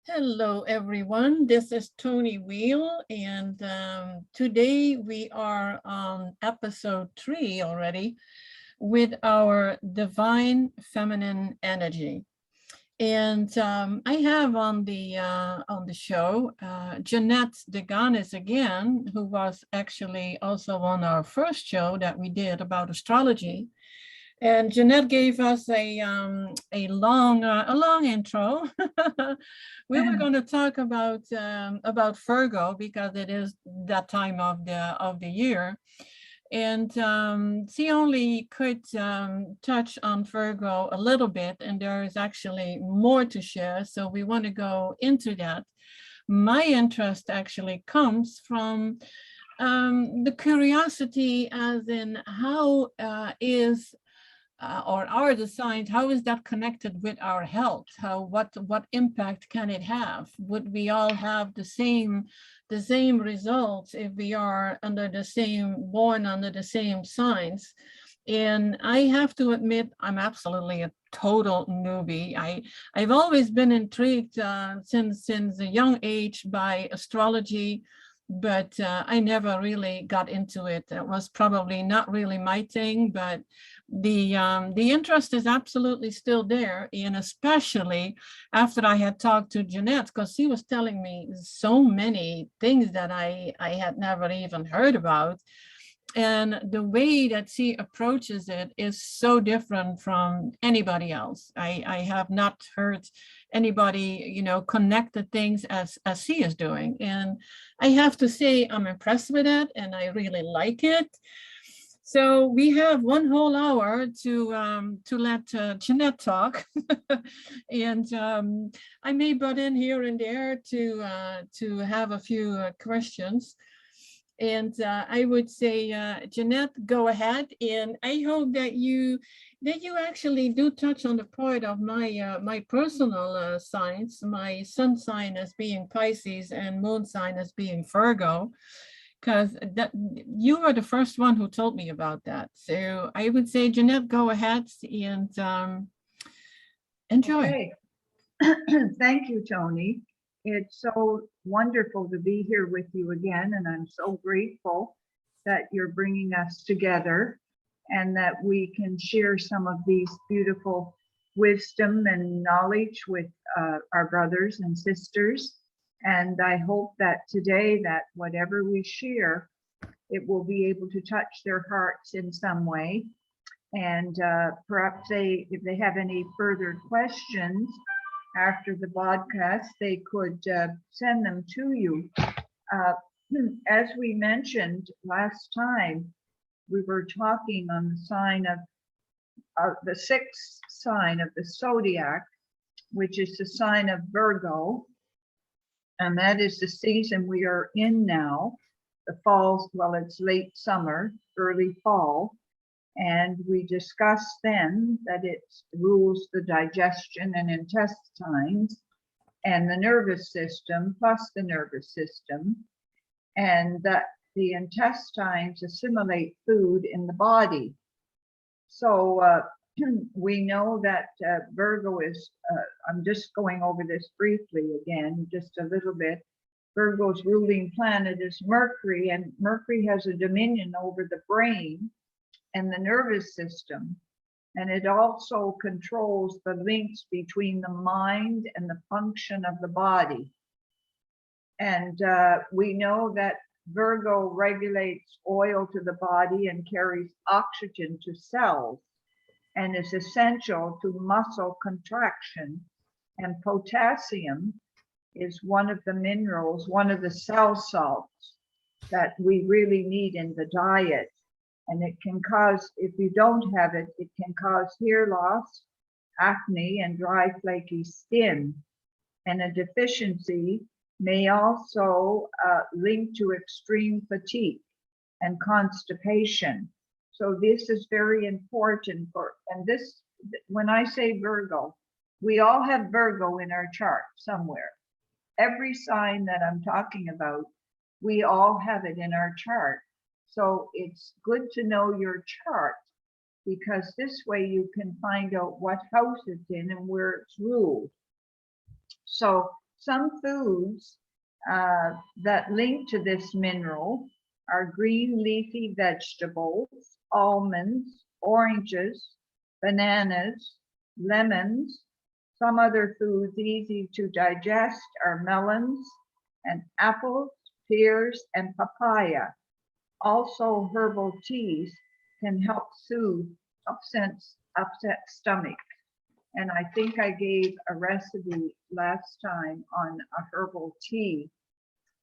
Hello, everyone. This is Toni Weel, and today we are on episode 3 already with our divine feminine energy. And I have on the show Jeanette Deganis again, who was actually also on our first show that we did about astrology. And Jeanette gave us a long intro. We were going to talk about Virgo because it is that time of the year, and she only could touch on Virgo a little bit, and there is actually more to share. So we want to go into that. My interest actually comes from the curiosity, as in how is or are the signs, how is that connected with our health? What impact can it have? Would we all have the same results if we are born under the same signs? And I have to admit, I'm absolutely a total newbie. I've always been intrigued since a young age by astrology, but I never really got into it. It was probably not really my thing, but the interest is absolutely still there, and especially after I had talked to Jeanette, because she was telling me so many things that I had never even heard about. And the way that she approaches it is so different from anybody else. I have not heard anybody, connect the things as she is doing. And I have to say, I'm impressed with it and I really like it. So we have one whole hour to let Jeanette talk, and I may butt in here and there to have a few questions. And I would say, Jeanette, go ahead, and I hope that you actually do touch on the part of my personal signs, my sun sign as being Pisces and moon sign as being Virgo, because that you were the first one who told me about that. So I would say, Jeanette, go ahead and enjoy. Okay. Thank you, Toni. It's so wonderful to be here with you again, and I'm so grateful that you're bringing us together and that we can share some of these beautiful wisdom and knowledge with our brothers and sisters. And I hope that today, that whatever we share, it will be able to touch their hearts in some way. And perhaps if they have any further questions after the podcast, they could send them to you. As we mentioned last time, we were talking on the sign of the sixth sign of the zodiac, which is the sign of Virgo. And that is the season we are in now, the fall, well, it's late summer, early fall. And we discussed then that it rules the digestion and intestines and the nervous system, plus the nervous system, and that the intestines assimilate food in the body. So we know that Virgo is, I'm just going over this briefly again, just a little bit. Virgo's ruling planet is Mercury, and Mercury has a dominion over the brain and the nervous system, and it also controls the links between the mind and the function of the body. And we know that Virgo regulates oil to the body and carries oxygen to cells and is essential to muscle contraction. And potassium is one of the minerals, one of the cell salts that we really need in the diet. And it can cause, if you don't have it, it can cause hair loss, acne, and dry, flaky skin. And a deficiency may also link to extreme fatigue and constipation. So this is very important and this, when I say Virgo, we all have Virgo in our chart somewhere. Every sign that I'm talking about, we all have it in our chart. So it's good to know your chart, because this way you can find out what house it's in and where it's ruled. So Some foods that link to this mineral are green leafy vegetables, almonds, oranges, bananas, lemons. Some other foods easy to digest are melons and apples, pears, and papaya. Also, herbal teas can help soothe upset stomach. And I think I gave a recipe last time on a herbal tea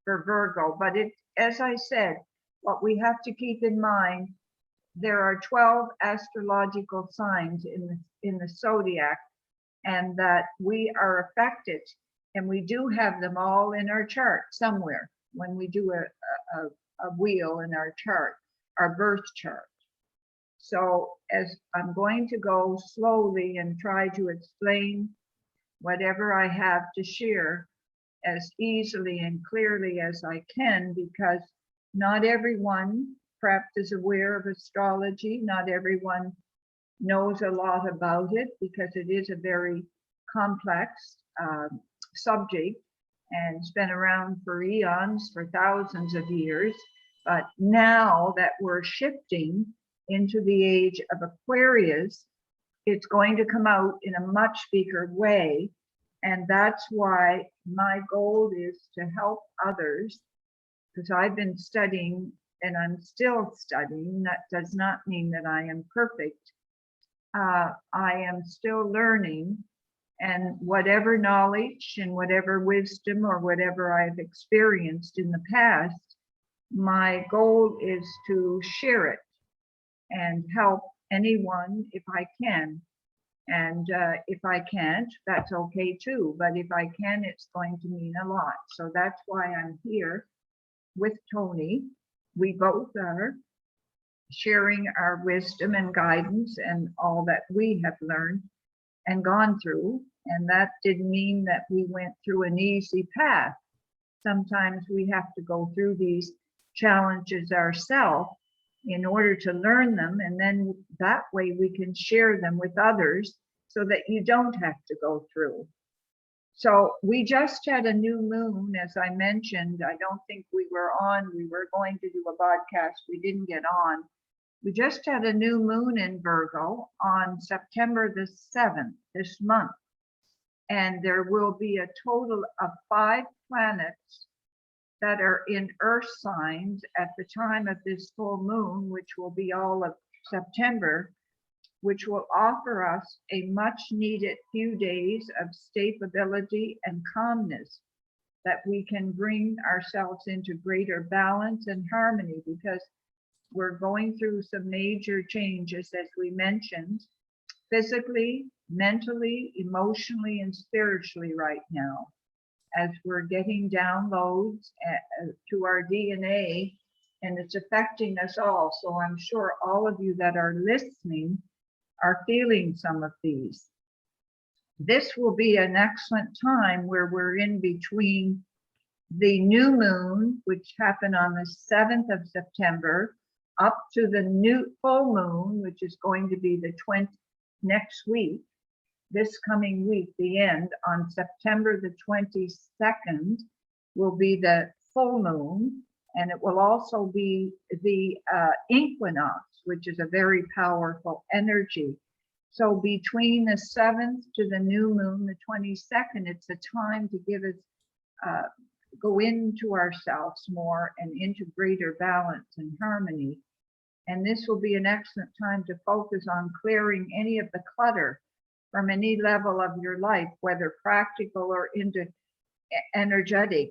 for Virgo. But as I said, what we have to keep in mind, there are 12 astrological signs in the zodiac, and that we are affected, and we do have them all in our chart somewhere when we do a wheel in our chart, our birth chart. So as I'm going to go slowly and try to explain whatever I have to share as easily and clearly as I can, because not everyone perhaps is aware of astrology, not everyone knows a lot about it, because it is a very complex subject, and it's been around for eons, for thousands of years. But now that we're shifting into the age of Aquarius, it's going to come out in a much bigger way. And that's why my goal is to help others, because I've been studying and I'm still studying. That does not mean that I am perfect. I am still learning, and whatever knowledge and whatever wisdom or whatever I've experienced in the past, my goal is to share it and help anyone if I can. And if I can't, that's okay too. But if I can, it's going to mean a lot. So that's why I'm here with Toni. We both are sharing our wisdom and guidance and all that we have learned and gone through. And that didn't mean that we went through an easy path. Sometimes we have to go through these challenges ourselves in order to learn them, and then that way we can share them with others so that you don't have to go through. So we just had a new moon, as I mentioned. I don't think we were on. We were going to do a podcast. We didn't get on. We just had a new moon in Virgo on September the 7th, this month. And there will be a total of 5 planets that are in earth signs at the time of this full moon, which will be all of September, which will offer us a much needed few days of stability and calmness, that we can bring ourselves into greater balance and harmony, because we're going through some major changes, as we mentioned, physically, mentally, emotionally, and spiritually right now, as we're getting downloads to our DNA, and it's affecting us all. So I'm sure all of you that are listening are feeling some of these. This will be an excellent time where we're in between the new moon, which happened on the 7th of September, up to the new full moon, which is going to be the 20th next week. This coming week, the end, on September the 22nd, will be the full moon, and it will also be the equinox, which is a very powerful energy. So between the 7th to the new moon, the 22nd, it's a time to give us, go into ourselves more and into greater balance and harmony. And this will be an excellent time to focus on clearing any of the clutter from any level of your life, whether practical or into energetic.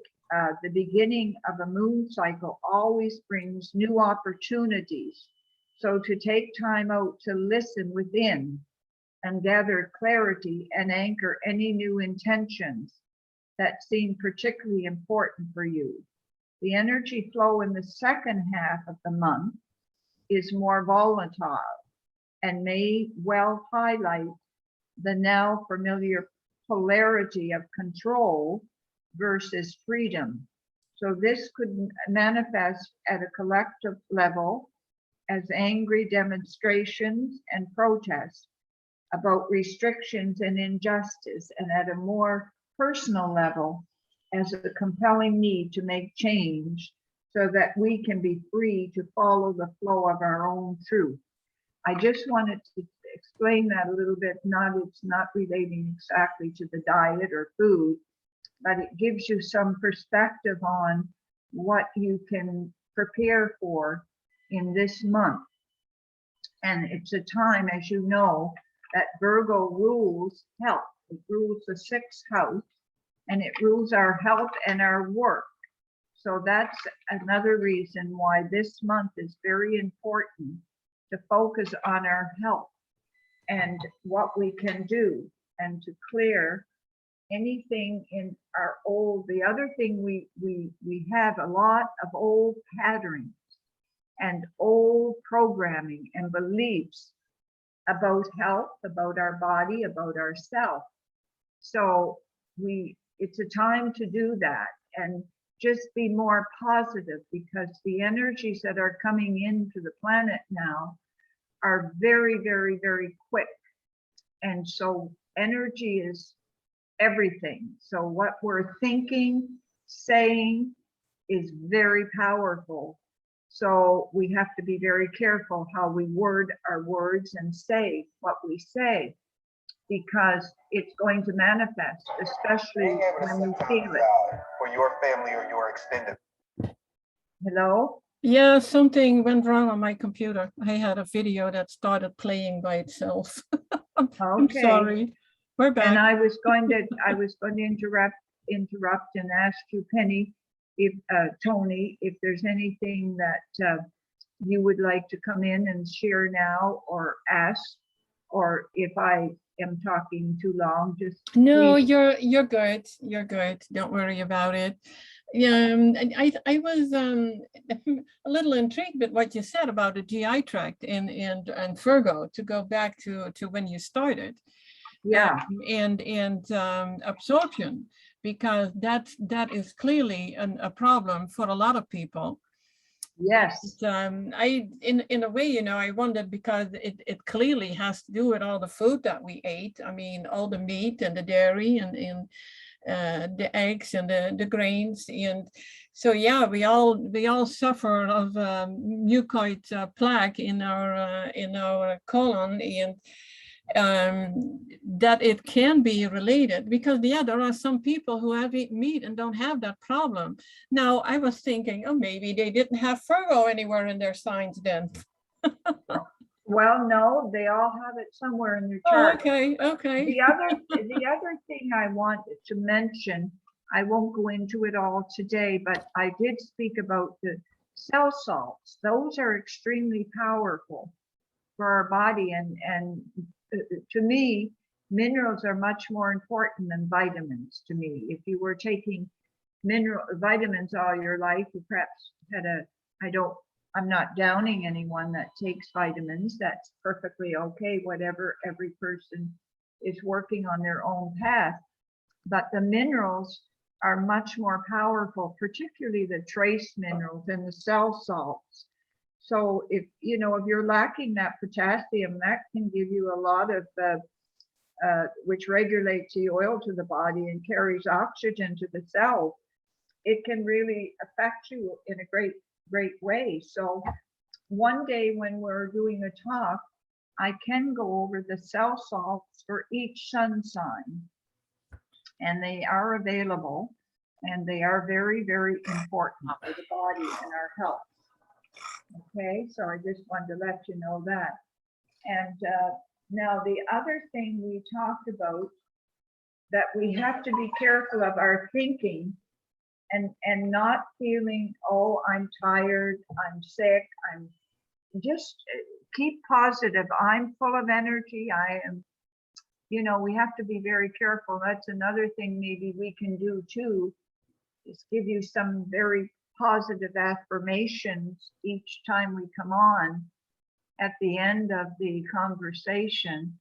The beginning of a moon cycle always brings new opportunities. So to take time out to listen within and gather clarity and anchor any new intentions that seem particularly important for you. The energy flow in the second half of the month is more volatile and may well highlight the now familiar polarity of control versus freedom. So this could manifest at a collective level as angry demonstrations and protests about restrictions and injustice, and at a more personal level as a compelling need to make change so that we can be free to follow the flow of our own truth. I just wanted to explain that a little bit. It's not relating exactly to the diet or food, but it gives you some perspective on what you can prepare for in this month. And it's a time, as you know, that Virgo rules health. It rules the 6th house, and it rules our health and our work. So that's another reason why this month is very important, to focus on our health and what we can do, and to clear anything in our old. The other thing, we have a lot of old patterns and old programming and beliefs about health, about our body, about ourselves. So it's a time to do that and just be more positive, because the energies that are coming into the planet now are very, very, very quick. And so energy is everything. So what we're thinking, saying is very powerful. So we have to be very careful how we word our words and say what we say, because it's going to manifest, especially when we feel it. For your family or your extended. Hello? Yeah, something went wrong on my computer. I had a video that started playing by itself. I'm Okay. sorry. We're And back. I was going to interrupt and ask you, Penny, if Toni, if there's anything that you would like to come in and share now or ask, or if I am talking too long, just No, please. you're good. You're good. Don't worry about it. Yeah, I was a little intrigued with what you said about the GI tract and Virgo, to go back to when you started. Yeah. And absorption, because that is clearly a problem for a lot of people. Yes. I in a way, you know, I wondered, because it clearly has to do with all the food that we ate. I mean, all the meat and the dairy and the eggs and the grains, and so yeah, we all suffer of mucoid plaque in our colon, and that it can be related, because yeah, there are some people who have eaten meat and don't have that problem. Now I was thinking, oh, maybe they didn't have Virgo anywhere in their signs then. Well, no, they all have it somewhere in their Oh, chart. okay. The other thing I wanted to mention, I won't go into it all today, but I did speak about the cell salts. Those are extremely powerful for our body, and to me, minerals are much more important than vitamins to me. If you were taking vitamins all your life, you perhaps had I'm not downing anyone that takes vitamins. That's perfectly okay, whatever, every person is working on their own path. But the minerals are much more powerful, particularly the trace minerals and the cell salts. So if you're lacking that potassium, that can give you a lot of which regulates the oil to the body and carries oxygen to the cells. It can really affect you in a great way. So one day when we're doing a talk, I can go over the cell salts for each sun sign, and they are available, and they are very, very important for the body and our health. Okay, so I just wanted to let you know that. And now the other thing we talked about, that we have to be careful of our thinking and not feeling, oh, I'm tired, I'm sick, I'm just keep positive. I'm full of energy. I am, we have to be very careful. That's another thing maybe we can do too, is give you some very positive affirmations each time we come on at the end of the conversation,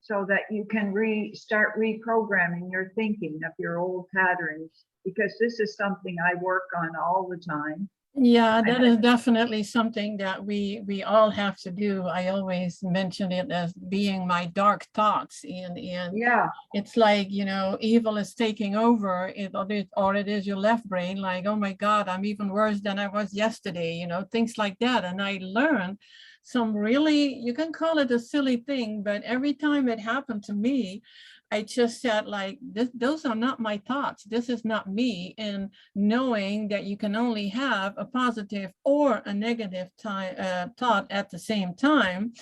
so that you can start reprogramming your thinking of your old patterns, because this is something I work on all the time. Yeah, that is definitely something that we all have to do. I always mention it as being my dark thoughts, and Yeah. it's like, evil is taking over it, or it is your left brain, like, oh my God, I'm even worse than I was yesterday, things like that. And I learned some really, you can call it a silly thing, but every time it happened to me, I just said, like, those are not my thoughts. This is not me. And knowing that you can only have a positive or a negative thought at the same time,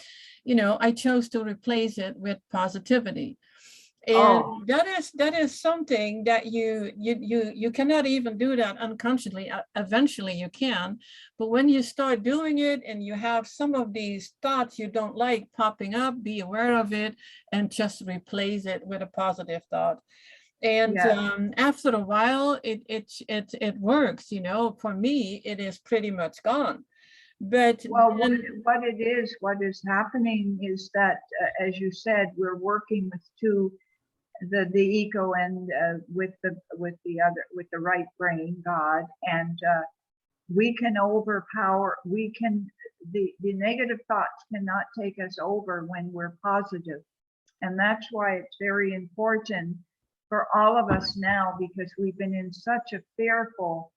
I chose to replace it with positivity. And Oh, that is something that you cannot even do that unconsciously. Eventually you can, but when you start doing it and you have some of these thoughts you don't like popping up, be aware of it and just replace it with a positive thought. And yeah. after a while, it works. For me, it is pretty much gone. But Well, then, what is happening is that, as you said, we're working with the ego and with the right brain, God, and we can overpower. The negative thoughts cannot take us over when we're positive, and that's why it's very important for all of us now, because we've been in such a fearful,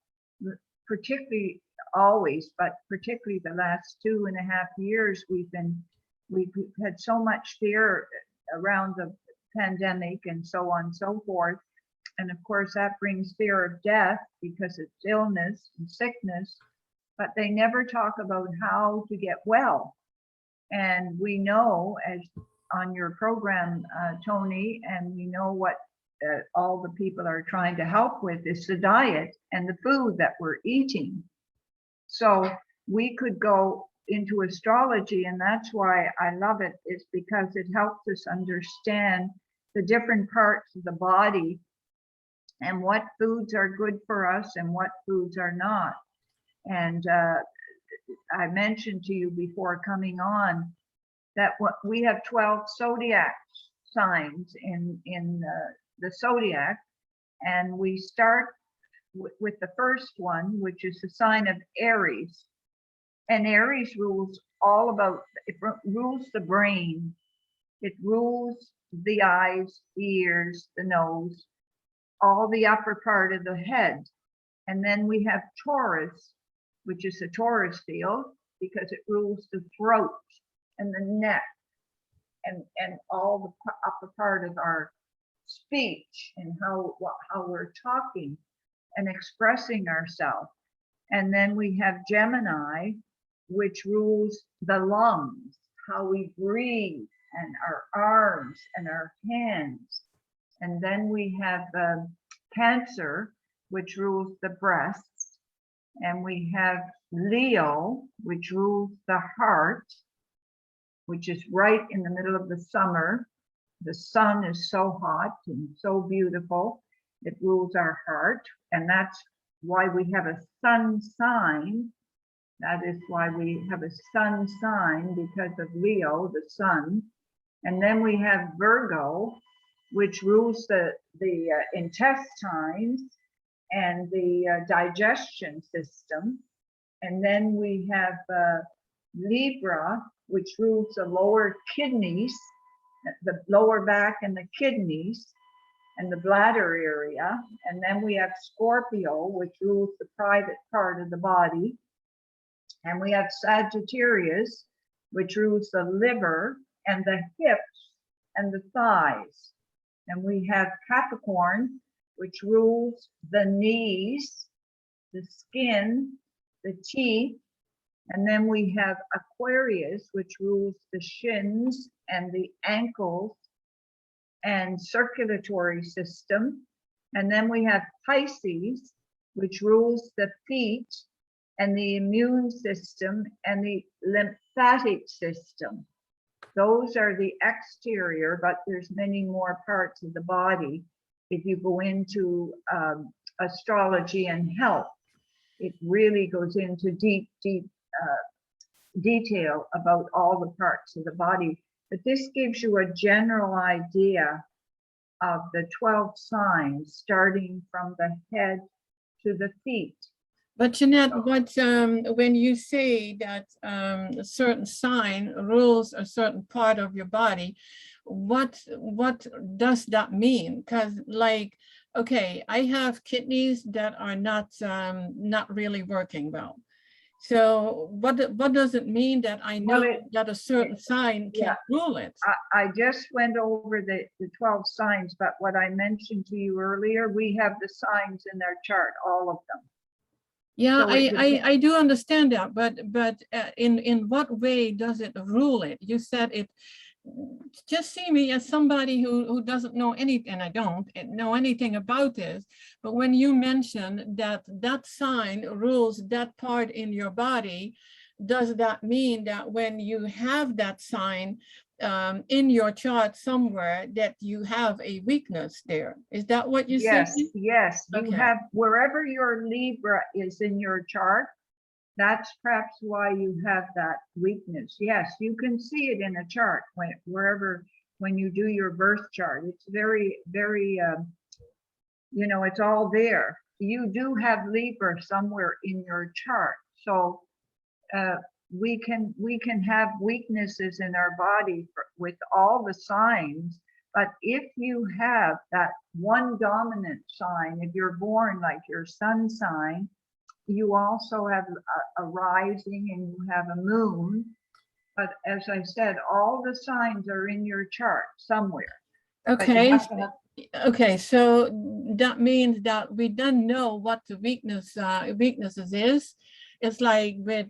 particularly always, but particularly the last 2.5 years, we've had so much fear around the pandemic and so on and so forth. And of course, that brings fear of death because it's illness and sickness, but they never talk about how to get well. And we know, as on your program, Toni, and we know what all the people are trying to help with is the diet and the food that we're eating. So we could go into astrology, and that's why I love it, is because it helps us understand the different parts of the body and what foods are good for us and what foods are not. And I mentioned to you before coming on that we have 12 zodiac signs in the zodiac, and we start with the first one, which is the sign of Aries. And Aries rules all about, it rules the brain, it rules the eyes, ears, the nose, all the upper part of the head. And then we have Taurus, which is the Taurus field, because it rules the throat and the neck and all the upper part of our speech and how we're talking and expressing ourselves. And then we have Gemini, which rules the lungs, how we breathe, and our arms and our hands. And then we have Cancer, which rules the breasts. And we have Leo, which rules the heart, which is right in the middle of the summer. The sun is so hot and so beautiful. It rules our heart. And that's why we have a sun sign. That is why we have a sun sign, because of Leo, the sun. And then we have Virgo, which rules the intestines and the digestion system. And then we have Libra, which rules the lower kidneys, the lower back and the kidneys and the bladder area. And then we have Scorpio, which rules the private part of the body. And we have Sagittarius, which rules the liver and the hips and the thighs. And we have Capricorn, which rules the knees, the skin, the teeth. And then we have Aquarius, which rules the shins and the ankles and circulatory system. And then we have Pisces, which rules the feet and the immune system and the lymphatic system. Those are the exterior, but there's many more parts of the body. If you go into astrology and health, it really goes into deep detail about all the parts of the body. But this gives you a general idea of the 12 signs, starting from the head to the feet. But Jeanette, So, what when you say that a certain sign rules a certain part of your body, what does that mean? Because like, okay, I have kidneys that are not really working well. So what does it mean that I well, know that a certain sign yeah, can rule it? I just went over the 12 signs, but what I mentioned to you earlier, we have the signs in our chart, all of them. Yeah, So it depends. I do understand that, but in what way does it rule it? You said it. Just see me as somebody who doesn't know anything, and I don't know anything about this. But when you mention that that sign rules that part in your body, does that mean that when you have that sign in your chart somewhere, that you have a weakness there? Is that what you said? Yes, yes, you Okay. have, wherever your Libra is in your chart, that's perhaps why you have that weakness. Yes, you can see it in a chart when you do your birth chart. It's very, very, it's all there. You do have Libra somewhere in your chart. So uh, we can have weaknesses in our body with all the signs, but if you have that one dominant sign, if you're born like your sun sign, you also have a rising and you have a moon. But as I said, all the signs are in your chart somewhere. But you Okay. have to have, Okay, so that means that we don't know what the weaknesses is. It's like with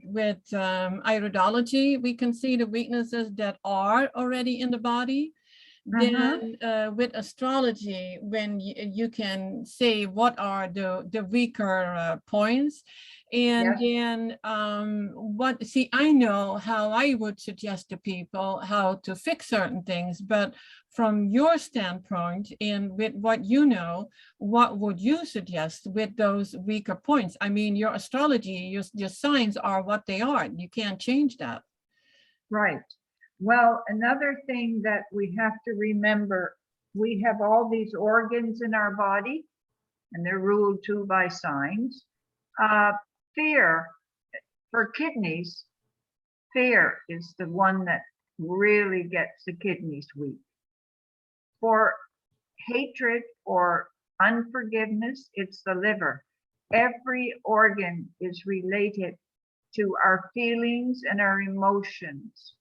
iridology, we can see the weaknesses that are already in the body. Then with astrology, when you can say what are the weaker points, and yes, then see, I know how I would suggest to people how to fix certain things, but from your standpoint and with what you know, what would you suggest with those weaker points? I mean, your astrology, your signs are what they are. You can't change that. right. Well, another thing that we have to remember, we have all these organs in our body, and they're ruled too by signs. Uh, Fear for kidneys, fear is the one that really gets the kidneys weak. For hatred or unforgiveness, it's the liver. Every organ is related to our feelings and our emotions.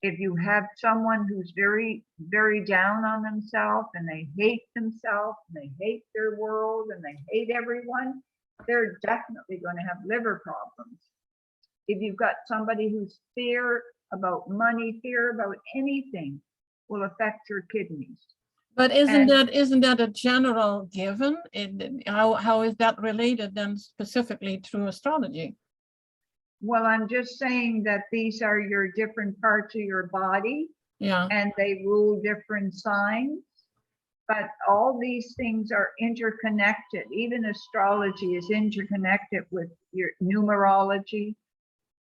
If you have someone who's very, very down on themselves and they hate themselves and they hate their world and they hate everyone, they're definitely going to have liver problems. If you've got somebody who's fear about money, fear about anything, will affect your kidneys. But And isn't that a general given? How is that related then specifically through astrology? well, I'm just saying that these are your different parts of your body Yeah. and they rule different signs. But all these things are interconnected. Even astrology is interconnected with your numerology.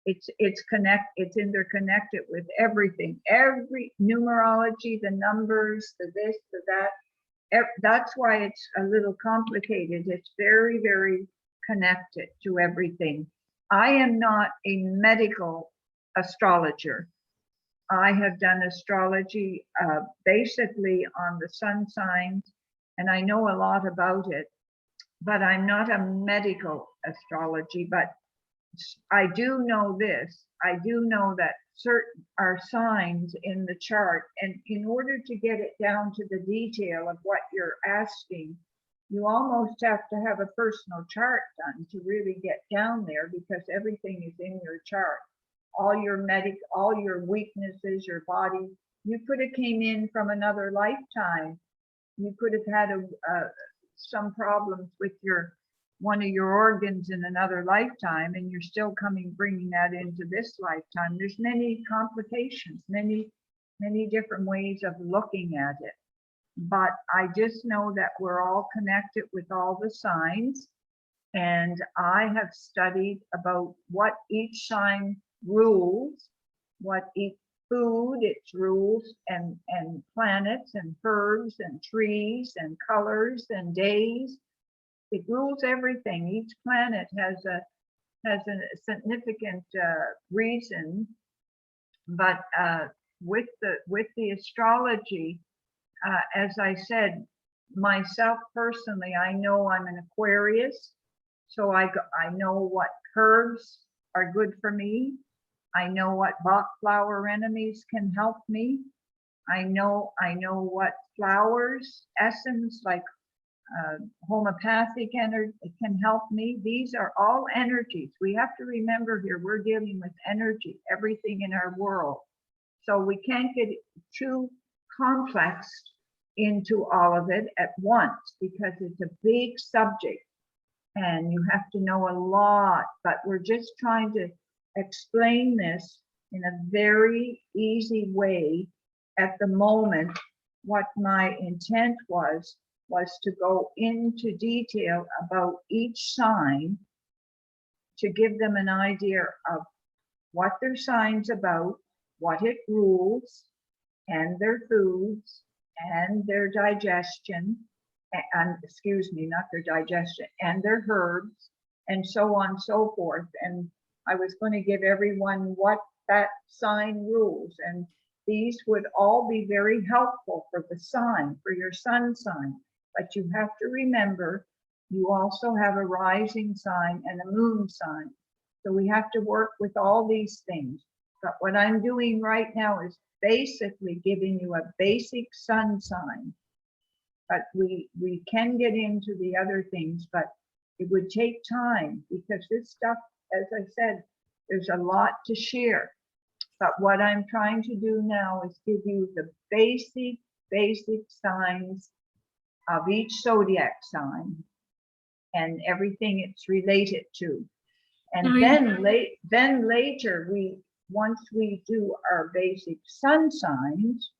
It's interconnected with everything. Every numerology, the numbers, the this, the that. That's why it's a little complicated. It's very, very connected to everything. I am not a medical astrologer. I have done astrology basically on the sun signs, and I know a lot about it, but I'm not a medical astrology. But I do know this. I do know that certain are signs in the chart, and in order to get it down to the detail of what you're asking, you almost have to have a personal chart done to really get down there, because everything is in your chart. All your weaknesses, your body. You could have came in from another lifetime. You could have had some problems with one of your organs in another lifetime, and you're still bringing that into this lifetime. There's many complications, many different ways of looking at it. But I just know that we're all connected with all the signs, and I have studied about what each sign rules, what each food, its rules, and planets and herbs and trees and colors and days. it rules everything. Each planet has a significant reason, but with the astrology, as I said, myself personally, I know I'm an Aquarius, so I know what herbs are good for me. I know what Bach flower remedies can help me. I know what flowers essence like homeopathic energy can help me. These are all energies. We have to remember here, we're dealing with energy, everything in our world. So we can't get too complex into all of it at once because it's a big subject and you have to know a lot, but we're just trying to explain this in a very easy way at the moment. What my intent was to go into detail about each sign to give them an idea of what their sign's about, what it rules, and their foods, and their digestion, and excuse me, not their digestion, and their herbs, and so on and so forth. And I was going to give everyone what that sign rules, and these would all be very helpful for the sign, for your sun sign. But you have to remember, you also have a rising sign and a moon sign. So we have to work with all these things. But what I'm doing right now is basically giving you a basic sun sign. But we can get into the other things, but it would take time because this stuff, as I said, there's a lot to share. But what I'm trying to do now is give you the basic signs of each zodiac sign and everything it's related to. And then later, once we do our basic sun signs,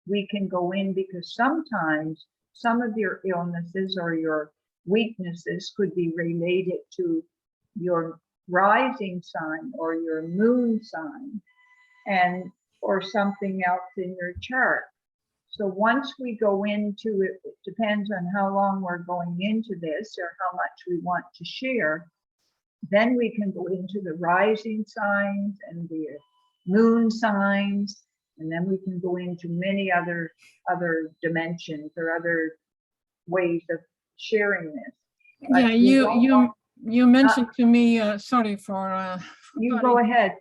we can go in because sometimes some of your illnesses or your weaknesses could be related to your rising sign or your moon sign and or something else in your chart. So once we go into it, it depends on how long we're going into this or how much we want to share. Then we can go into the rising signs and the moon signs, and then we can go into many other dimensions or other ways of sharing this. But Yeah, you mentioned to me, sorry for you go ahead.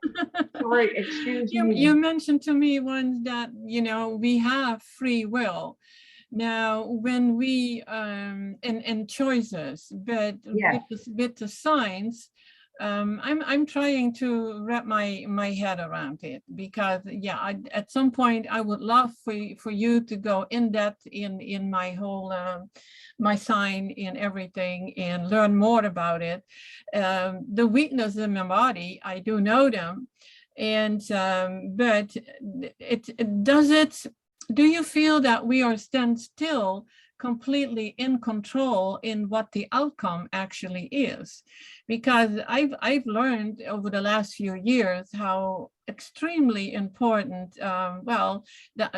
Sorry, excuse me. You mentioned to me once that, we have free will. Now, when we, and choices, but Yes. with the signs, I'm trying to wrap my head around it because, yeah, at some point I would love for you to go in depth in my whole, my sign in everything and learn more about it. The weaknesses in my body, I do know them. And, but do you feel that we are still completely in control in what the outcome actually is? Because I've learned over the last few years how extremely important,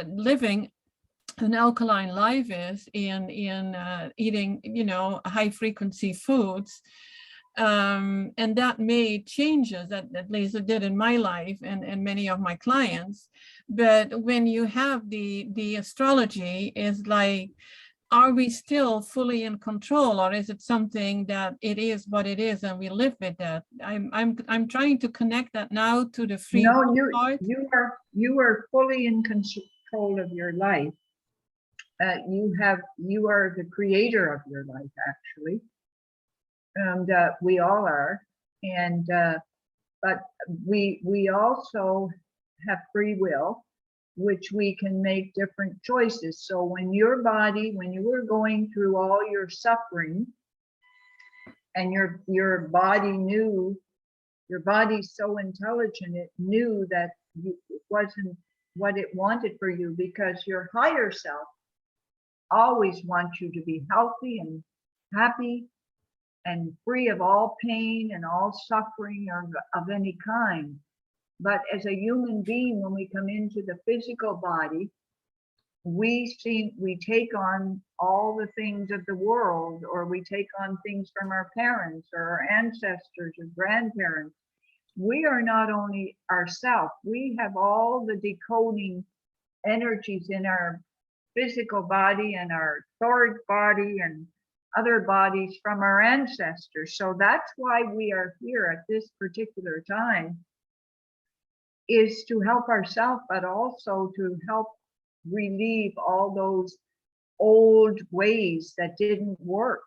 living an alkaline life is in eating, high frequency foods. And that made changes that at least it did in my life and many of my clients. But when you have the astrology, is like, are we still fully in control, or is it something that it is what it is and we live with that? I'm trying to connect that now to the free will part. You are fully in control of your life. You are the creator of your life, actually. And we all are, and but we also have free will, which we can make different choices. So when you were going through all your suffering, and your body's so intelligent, it knew that it wasn't what it wanted for you, because your higher self always wants you to be healthy and happy and free of all pain and all suffering of any kind. But as a human being, when we come into the physical body, we take on all the things of the world, or we take on things from our parents or our ancestors or grandparents. We are not only ourselves, we have all the decoding energies in our physical body and our thoric body and other bodies from our ancestors. So that's why we are here at this particular time, is to help ourselves, but also to help relieve all those old ways that didn't work,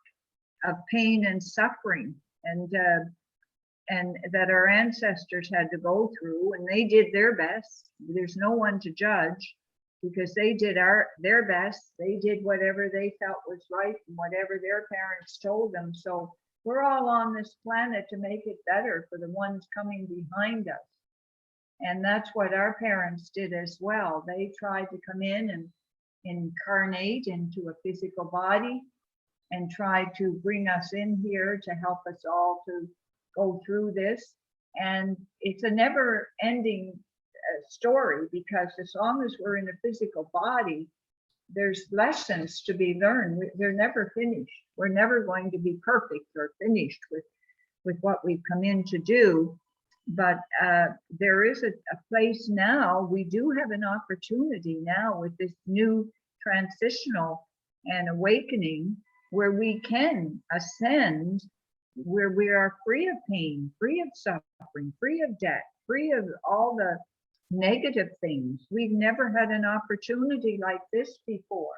of pain and suffering, and that our ancestors had to go through, and they did their best. There's no one to judge, because they did their best. They did whatever they felt was right and whatever their parents told them. So we're all on this planet to make it better for the ones coming behind us. And that's what our parents did as well. They tried to come in and incarnate into a physical body and tried to bring us in here to help us all to go through this. And it's a never ending story, because as long as we're in a physical body, there's lessons to be learned. They're never finished. We're never going to be perfect or finished with what we've come in to do. But there is a place now. We do have an opportunity now with this new transitional and awakening, where we can ascend, where we are free of pain, free of suffering, free of debt, free of all the negative things. We've never had an opportunity like this before.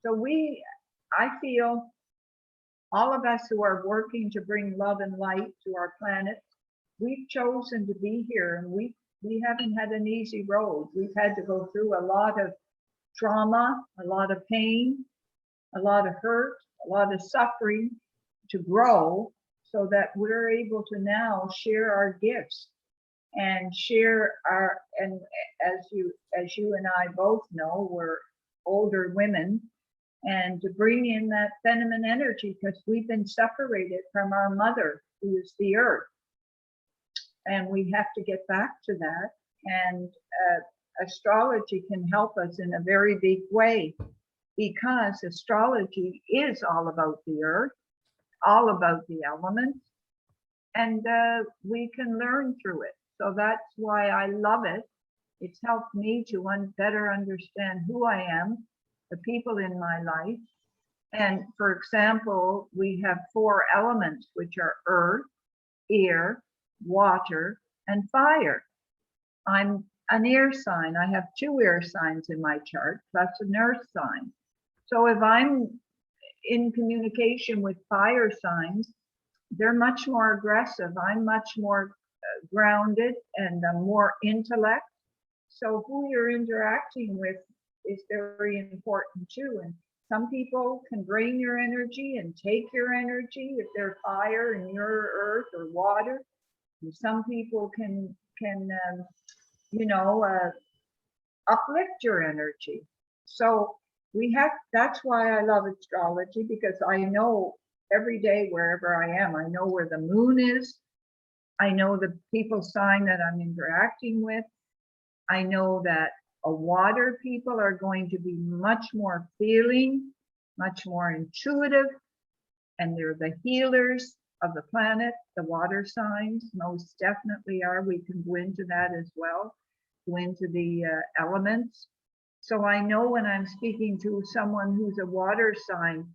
So I feel all of us who are working to bring love and light to our planet, we've chosen to be here, and we haven't had an easy road. We've had to go through a lot of trauma, a lot of pain, a lot of hurt, a lot of suffering to grow, so that we're able to now share our gifts and share and as you and I both know, we're older women, and to bring in that feminine energy, because we've been separated from our mother, who is the earth. And we have to get back to that. And astrology can help us in a very big way, because astrology is all about the earth, all about the elements, and we can learn through it. So that's why I love it. It's helped me to better understand who I am, the people in my life. And for example, we have 4 elements, which are earth, air, water, and fire. I'm an air sign. I have 2 air signs in my chart, plus an earth sign. So if I'm in communication with fire signs, they're much more aggressive. I'm much more grounded and more intellect. So who you're interacting with is very important too. And some people can drain your energy and take your energy if they're fire and you're earth or water. And some people can uplift your energy. So that's why I love astrology, because I know every day wherever I am, I know where the moon is. I know the people sign that I'm interacting with. I know that water people are going to be much more feeling, much more intuitive, and they're the healers of the planet. The water signs most definitely are. We can go into that as well, go into the elements. So I know when I'm speaking to someone who's a water sign,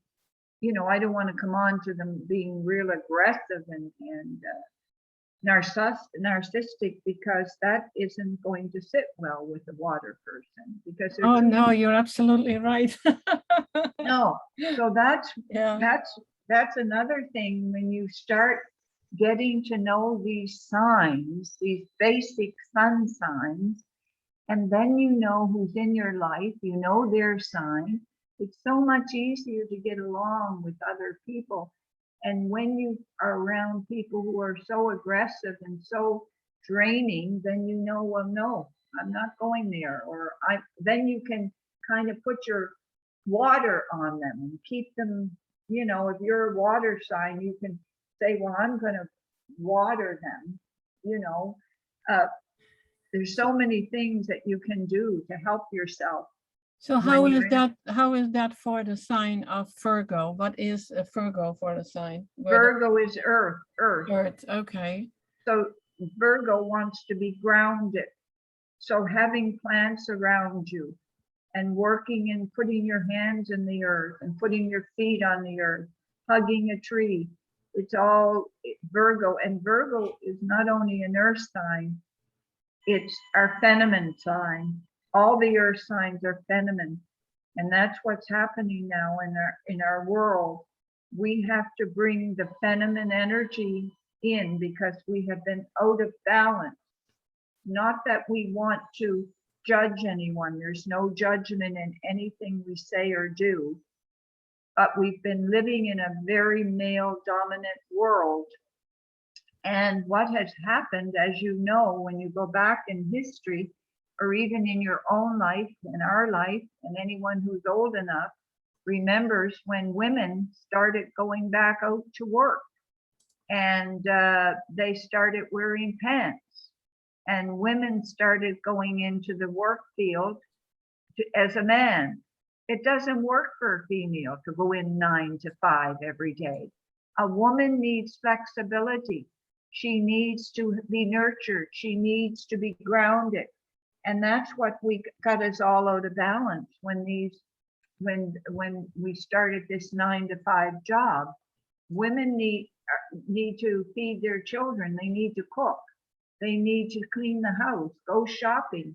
I don't want to come on to them being real aggressive and narcissistic, because that isn't going to sit well with a water person, because Oh no, you're absolutely right. no. So that's Yeah. that's another thing. When you start getting to know these signs, these basic sun signs, and then you know who's in your life, you know their sign, it's so much easier to get along with other people. And when you are around people who are so aggressive and so draining, then you know, well, no, I'm not going there. Or then you can kind of put your water on them and keep them, if you're a water sign, you can say, well, I'm going to water them, there's so many things that you can do to help yourself. So when you're in how is that for the sign of Virgo? What is a Virgo for the sign? Virgo is earth, earth. Earth, okay. So Virgo wants to be grounded. So having plants around you and working and putting your hands in the earth and putting your feet on the earth, hugging a tree, it's all Virgo. And Virgo is not only an earth sign, it's our feminine sign. All the earth signs are feminine. And that's what's happening now in our world. We have to bring the feminine energy in because we have been out of balance. Not that we want to judge anyone. There's no judgment in anything we say or do. But we've been living in a very male dominant world. And what has happened, as you know, when you go back in history, or even in your own life, in our life, and anyone who's old enough remembers when women started going back out to work and they started wearing pants and women started going into the work field as a man. It doesn't work for a female to go in 9 to 5 every day. A woman needs flexibility. She needs to be nurtured. She needs to be grounded. And that's what we got us all out of balance when we started this 9 to 5 job. Women need to feed their children. They need to cook. They need to clean the house, go shopping.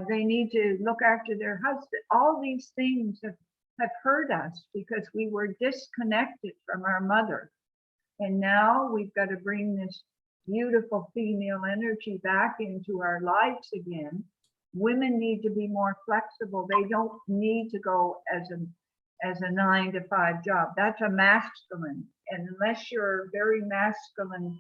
They need to look after their husband. All these things have hurt us because we were disconnected from our mother. And now we've got to bring this beautiful female energy back into our lives again. Women need to be more flexible. They don't need to go as a 9 to 5 job. That's a masculine. And unless you're very masculine,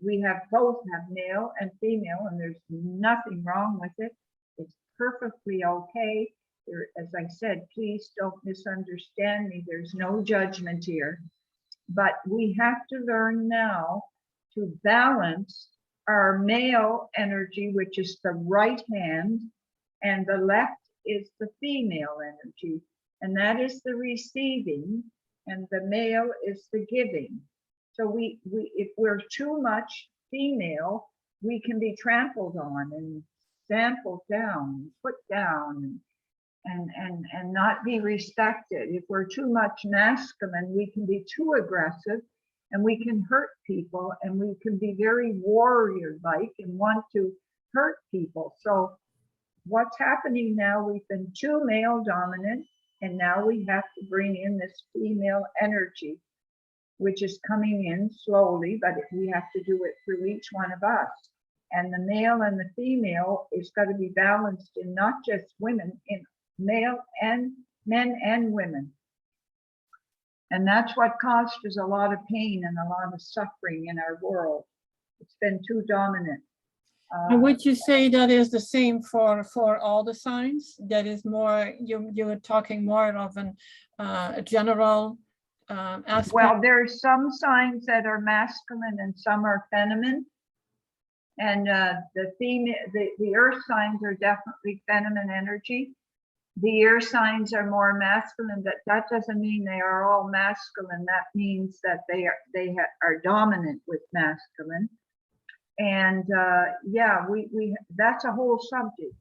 we have both have male and female, and there's nothing wrong with it. It's perfectly okay. As I said, please don't misunderstand me. There's no judgment here. But we have to learn now to balance our male energy, which is the right hand, and the left is the female energy, and that is the receiving, and the male is the giving. So we if we're too much female, we can be trampled on and sampled down, put down, and not be respected. If we're too much masculine, we can be too aggressive and we can hurt people, and we can be very warrior-like and want to hurt people. So what's happening now, we've been too male dominant, and now we have to bring in this female energy, which is coming in slowly, but we have to do it through each one of us. And the male and the female is got to be balanced in not just women, in male and men and women. And that's what caused us a lot of pain and a lot of suffering in our world. It's been too dominant. And would you say that is the same for all the signs? That is more, you were talking more of a general aspect? Well, there's some signs that are masculine and some are feminine. And the earth signs are definitely feminine energy. The air signs are more masculine, but that doesn't mean they are all masculine. That means that they are dominant with masculine. And yeah, we that's a whole subject.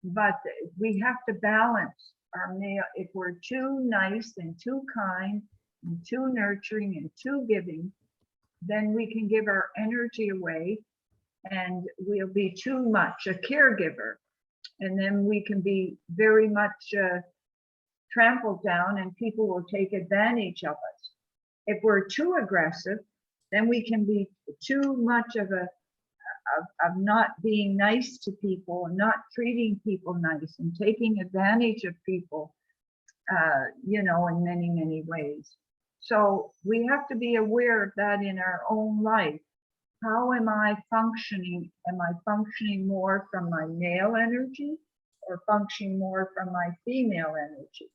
But we have to balance our male. If we're too nice and too kind and too nurturing and too giving, then we can give our energy away, and we'll be too much a caregiver. And then we can be very much trampled down, and people will take advantage of us. If we're too aggressive, then we can be too much of not being nice to people and not treating people nice and taking advantage of people, you know, in many, many ways. So we have to be aware of that in our own life. How am I functioning? Am I functioning more from my male energy or functioning more from my female energy?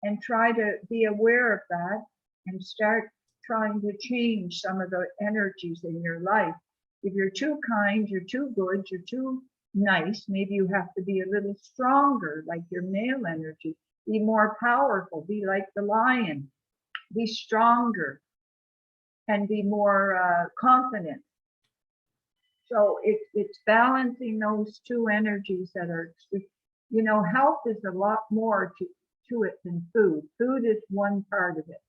And try to be aware of that and start trying to change some of the energies in your life. If you're too kind, you're too good, you're too nice. Maybe you have to be a little stronger, like your male energy. Be more powerful. Be like the lion. Be stronger and be more confident. So it's balancing those two energies that are, you know, health is a lot more to it than food. Food is one part of it,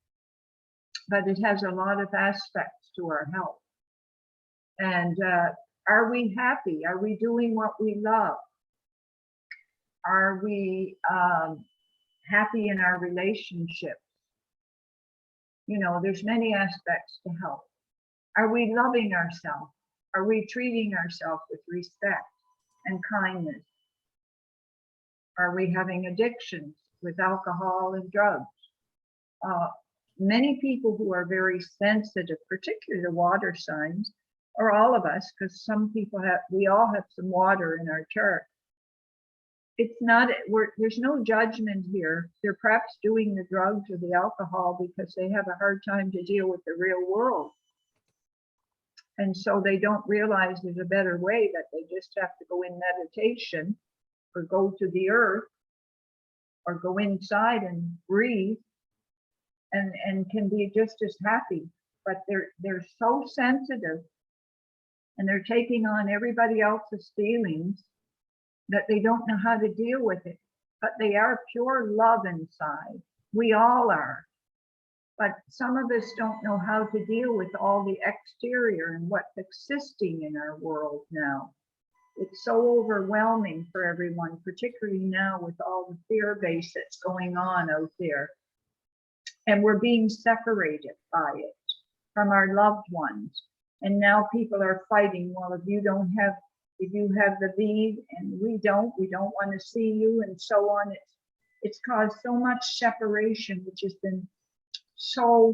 but it has a lot of aspects to our health. And are we happy? Are we doing what we love? Are we happy in our relationships? You know, there's many aspects to health. Are we loving ourselves? Are we treating ourselves with respect and kindness? Are we having addictions with alcohol and drugs? Many people who are very sensitive, particularly the water signs, or all of us, because some people have, we all have some water in our chart. It's not, there's no judgment here. They're perhaps doing the drugs or the alcohol because they have a hard time to deal with the real world. And so they don't realize there's a better way, that they just have to go in meditation or go to the earth or go inside and breathe and can be just as happy. But they're so sensitive and they're taking on everybody else's feelings that they don't know how to deal with it. But they are pure love inside. We all are. But some of us don't know how to deal with all the exterior and what's existing in our world now. It's so overwhelming for everyone, particularly now with all the fear base that's going on out there. And we're being separated by it from our loved ones. And now people are fighting, well, if you have the lead and we don't want to see you, and so on. It's caused so much separation, which has been so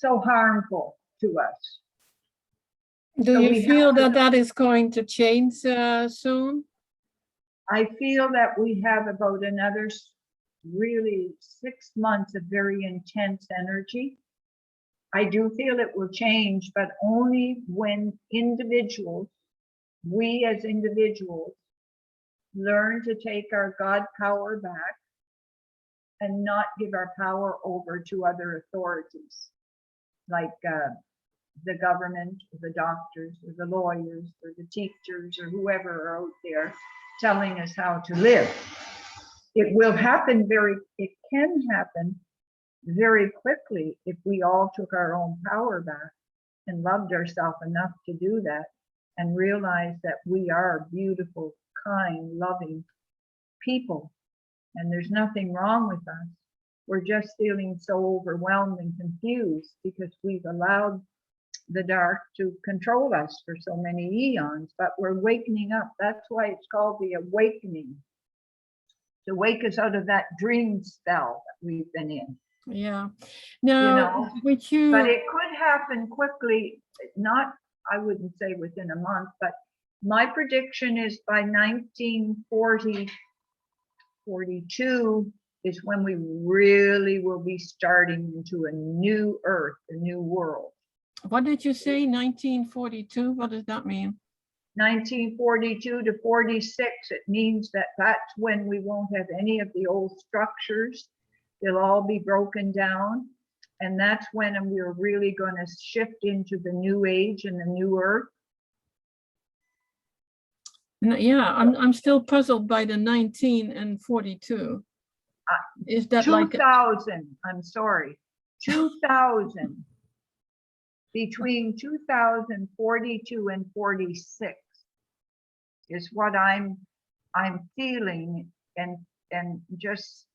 harmful to us. Do So you feel that is going to change soon? I feel that we have about another really 6 months of very intense energy. I do feel it will change, but only when individuals, we as individuals, learn to take our God power back and not give our power over to other authorities, like the government, or the doctors, or the lawyers, or the teachers, or whoever are out there telling us how to live. It will happen it can happen very quickly if we all took our own power back and loved ourselves enough to do that and realize that we are beautiful, kind, loving people. And there's nothing wrong with us. We're just feeling so overwhelmed and confused because we've allowed the dark to control us for so many eons, but we're wakening up. That's why it's called the awakening, to wake us out of that dream spell that we've been in. Yeah. Now, but it could happen quickly, not, I wouldn't say within a month, but my prediction is by 1942 is when we really will be starting into a new earth, a new world. What did you say, 1942? What does that mean? 1942 to 46, it means that that's when we won't have any of the old structures. They'll all be broken down. And that's when we're really going to shift into the new age and the new earth. Yeah, I'm still puzzled by the 19 and 42. Is that 2000, I'm sorry, 2000. Between 2042 and 46 is what I'm feeling and just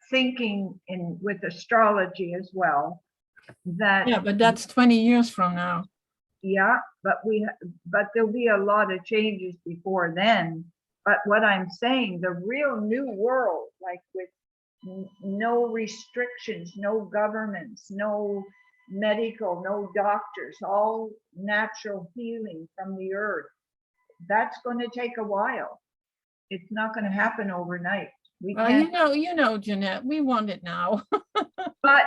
thinking with astrology as well. That yeah, but that's 20 years from now. Yeah, but there'll be a lot of changes before then. But what I'm saying, the real new world, like with no restrictions, no governments, no medical, no doctors, all natural healing from the earth, that's going to take a while. It's not going to happen overnight. We can't, Jeanette, we want it now. but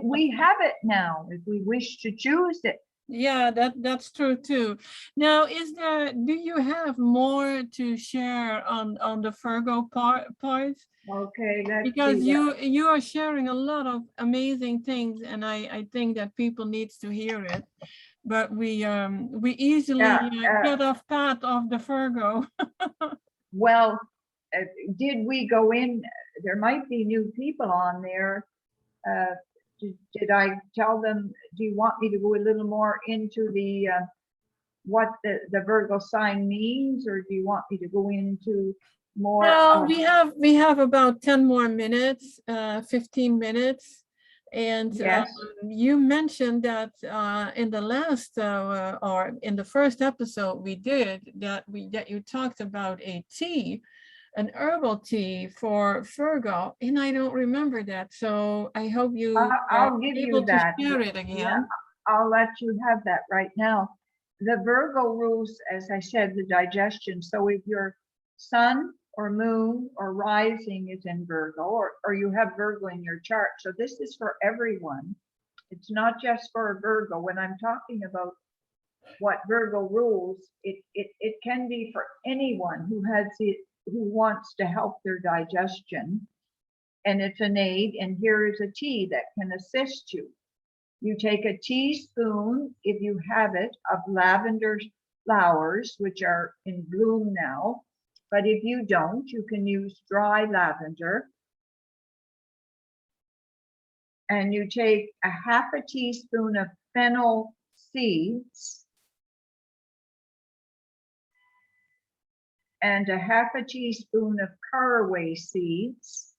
we have it now if we wish to choose it. Yeah, that's true too. Now, do you have more to share on the Virgo part? Okay, let's Because see what. you are sharing a lot of amazing things, and I think that people needs to hear it. But we easily Yeah, get off path of the Virgo. well, did we go in? There might be new people on there. Uh, did I tell them? Do you want me to go a little more into the what the Virgo sign means, or do you want me to go into more No, of? we have about 10 more minutes, 15 minutes. And Yes. you mentioned that in the last or in the first episode we did that you talked about a tea, an herbal tea for Virgo, and I don't remember that. So I hope you are I'll give able you to that. share it Yeah, again. I'll let you have that right now. The Virgo rules, as I said, the digestion. So if your sun or moon or rising is in Virgo, or you have Virgo in your chart, so this is for everyone. It's not just for a Virgo. When I'm talking about what Virgo rules, it can be for anyone who has it, who wants to help their digestion. And it's an aid, and here is a tea that can assist you. You take a teaspoon, if you have it, of lavender flowers, which are in bloom now. But if you don't, you can use dry lavender. And you take a half a teaspoon of fennel seeds and a half a teaspoon of caraway seeds.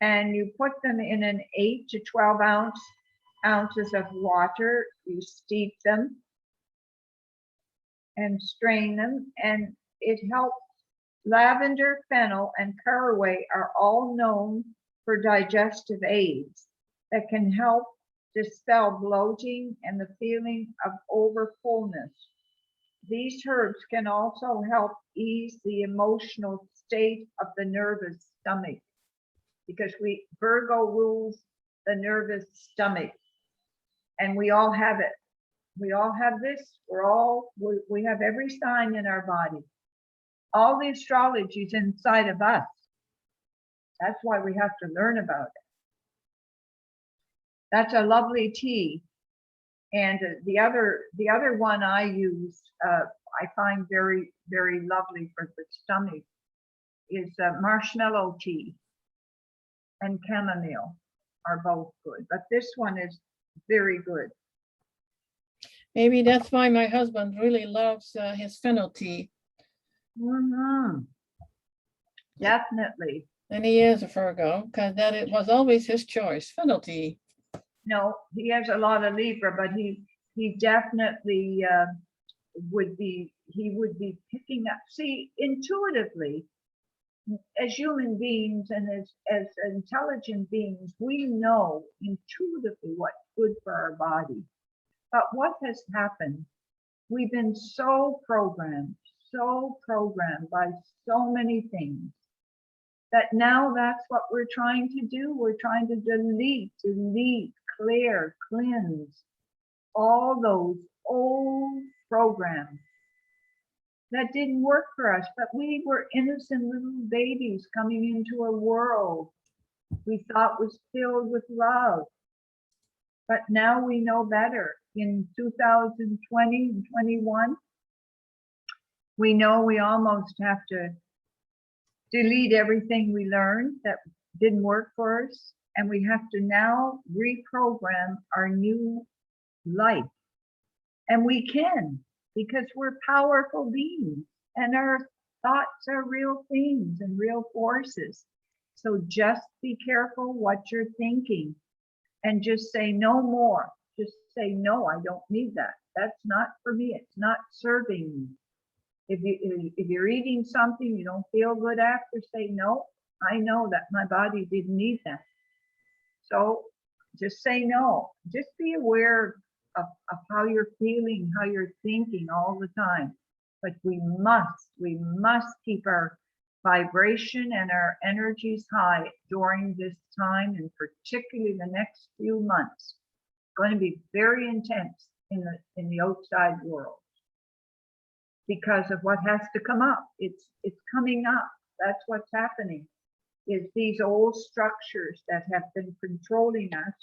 And you put them in an 8 to 12 ounces of water. You steep them and strain them, and it helps. Lavender, fennel, and caraway are all known for digestive aids that can help dispel bloating and the feeling of overfullness. These herbs can also help ease the emotional state of the nervous stomach, because Virgo rules the nervous stomach, and we all have it. We all have this. We have every sign in our body. All the astrology is inside of us. That's why we have to learn about it. That's a lovely tea. And the other one I use, I find very, very lovely for the stomach, is marshmallow tea and chamomile are both good. But this one is very good. Maybe that's why my husband really loves his fennel tea. Mm-hmm. Definitely. And he is a Virgo, because that it was always his choice, fennel tea. No, he has a lot of Libra, but he definitely would be picking up. See, intuitively, as human beings and as intelligent beings, we know intuitively what's good for our body. But what has happened? We've been so programmed by so many things, that now that's what we're trying to do. We're trying to delete, clear, cleanse all those old programs that didn't work for us. But we were innocent little babies coming into a world we thought was filled with love. But now we know better. In 2020 and 21, we know we almost have to delete everything we learned that didn't work for us, and we have to now reprogram our new life. And we can, because we're powerful beings and our thoughts are real things and real forces. So just be careful what you're thinking, and just say no more. Just say, no, I don't need that. That's not for me. It's not serving me. If you're eating something you don't feel good after, say, no, I know that my body didn't need that. So just say no. Just be aware of how you're feeling, how you're thinking all the time. But we must keep our vibration and our energies high during this time, and particularly the next few months. going to be very intense in the outside world because of what has to come up. It's coming up. That's what's happening, is these old structures that have been controlling us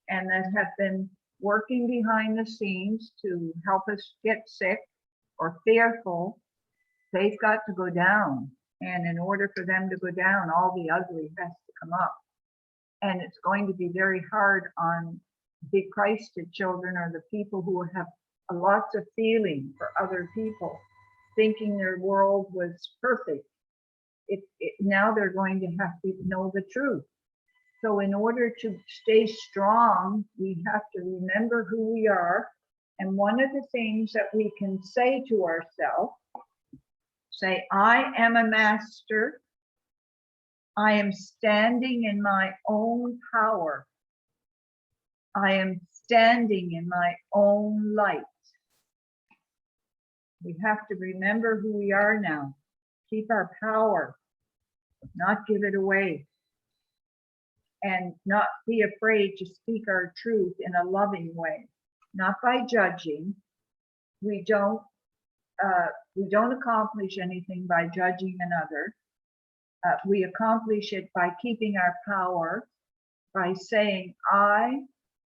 and that have been working behind the scenes to help us get sick or fearful. They've got to go down. And in order for them to go down, all the ugly has to come up. And it's going to be very hard on the Christed children or the people who have lots of feeling for other people, thinking their world was perfect. Now they're going to have to know the truth. So in order to stay strong, we have to remember who we are. And one of the things that we can say to ourselves, say, I am a master. I am standing in my own power. I am standing in my own light. We have to remember who we are now. Keep our power, not give it away, and not be afraid to speak our truth in a loving way, not by judging. We don't accomplish anything by judging another. We accomplish it by keeping our power, by saying, I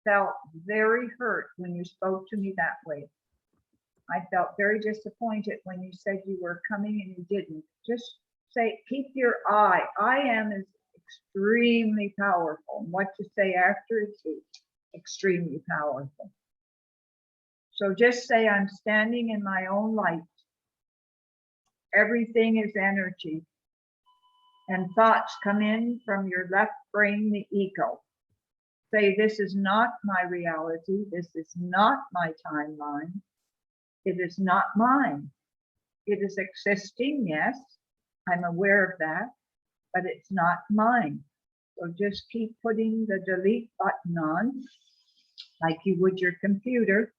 felt very hurt when you spoke to me that way. I felt very disappointed when you said you were coming and you didn't. Just say, keep your I am is extremely powerful. And what to say after is extremely powerful. So just say, I'm standing in my own light. Everything is energy. And thoughts come in from your left brain, the ego. Say, this is not my reality. This is not my timeline. It is not mine. It is existing, yes. I'm aware of that, but it's not mine. So just keep putting the delete button on, like you would your computer,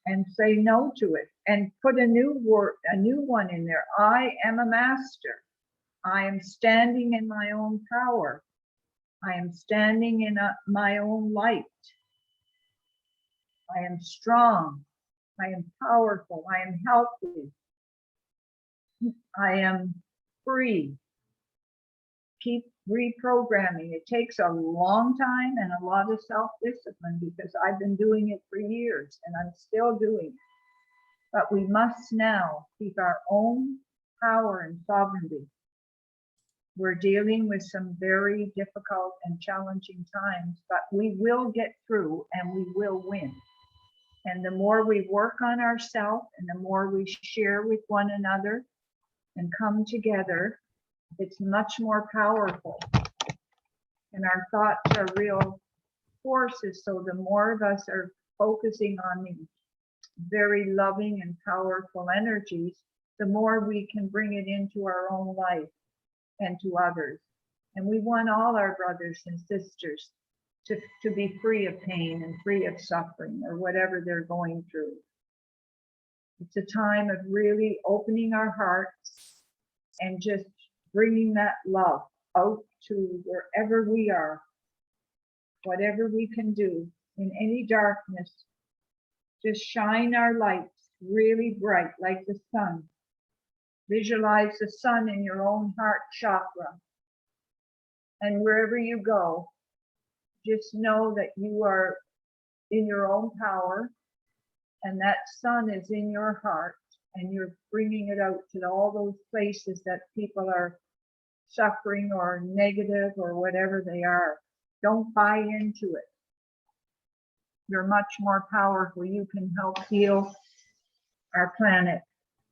and say no to it. And put a new word, a new one in there. I am a master. I am standing in my own power. I am standing in my own light. I am strong. I am powerful. I am healthy. I am free. Keep reprogramming. It takes a long time and a lot of self-discipline because I've been doing it for years and I'm still doing it. But we must now keep our own power and sovereignty. We're dealing with some very difficult and challenging times, but we will get through and we will win. And the more we work on ourselves and the more we share with one another and come together, it's much more powerful. And our thoughts are real forces. So the more of us are focusing on the very loving and powerful energies, the more we can bring it into our own life and to others. And we want all our brothers and sisters to be free of pain and free of suffering or whatever they're going through. It's a time of really opening our hearts and just bringing that love out to wherever we are, whatever we can do in any darkness. Just shine our lights really bright like the sun. Visualize the sun in your own heart chakra. And wherever you go, just know that you are in your own power and that sun is in your heart and you're bringing it out to all those places that people are suffering or negative or whatever they are. Don't buy into it. You're much more powerful. You can help heal our planet.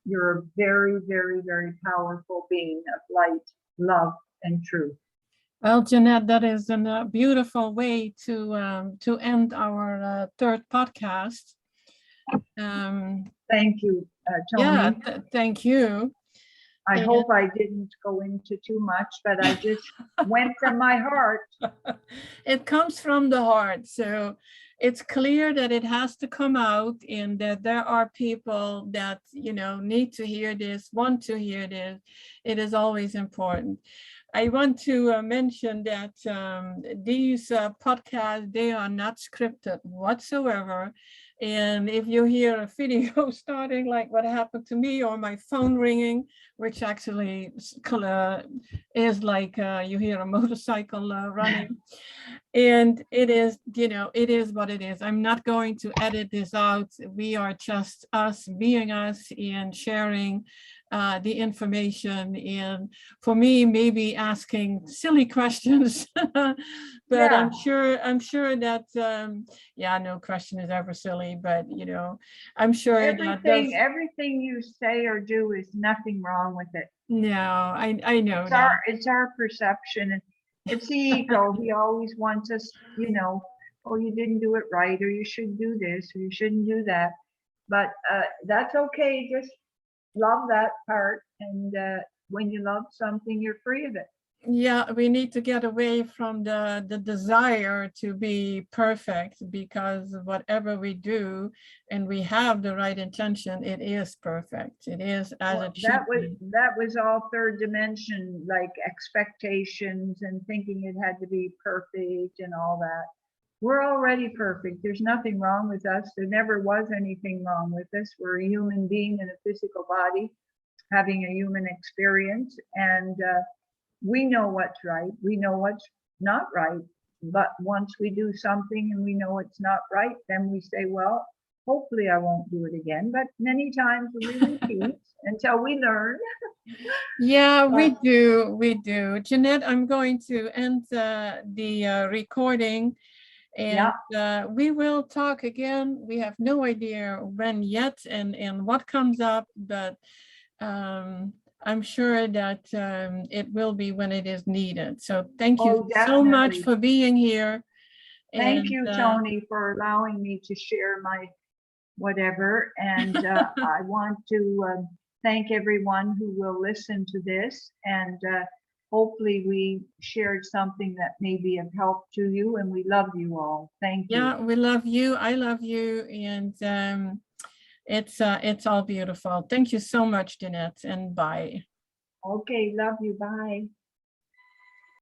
You're a very, very, very powerful being of light, love, and truth. Well, Jeanette, that is a beautiful way to end our third podcast. Thank you, Toni. Yeah, thank you. I hope I didn't go into too much, but I just went from my heart. It comes from the heart. So it's clear that it has to come out, and that there are people that, you know, need to hear this, want to hear this. It is always important. I want to mention that these podcasts, they are not scripted whatsoever. And if you hear a video starting like what happened to me, or my phone ringing, which actually is like you hear a motorcycle running, and it is, you know, it is what it is. I'm not going to edit this out. We are just us being us and sharing the information, and for me, maybe asking silly questions, but Yeah. I'm sure that yeah, no question is ever silly, but you know, I'm sure that those, Everything you say or do is nothing wrong with it. no, I know It's that. our perception, and it's the ego. He always wants us, you know, oh, you didn't do it right, or you should do this, or you shouldn't do that. But that's okay. Just love that part, and when you love something, you're free of it. Yeah, we need to get away from the desire to be perfect, because whatever we do and we have the right intention, it is perfect. It is as Well, it should be. that was all third dimension, like expectations and thinking it had to be perfect and all that. We're already perfect. There's nothing wrong with us. There never was anything wrong with us. We're a human being in a physical body, having a human experience, and we know what's right. We know what's not right. But once we do something and we know it's not right, then we say, well, hopefully I won't do it again. But many times we repeat until we learn. Yeah, we But do. We do. Jeanette, I'm going to end the recording, and we will talk again. We have no idea when yet, and what comes up, but I'm sure that it will be when it is needed. So thank you oh, so much definitely. for being here. Thank And you, Toni, for allowing me to share my whatever. And I want to thank everyone who will listen to this. And hopefully we shared something that may be of help to you. And we love you all. Thank you. yeah, we love you. I love you. And it's all beautiful. Thank you so much, Jeanette, and bye. Okay, love you. Bye.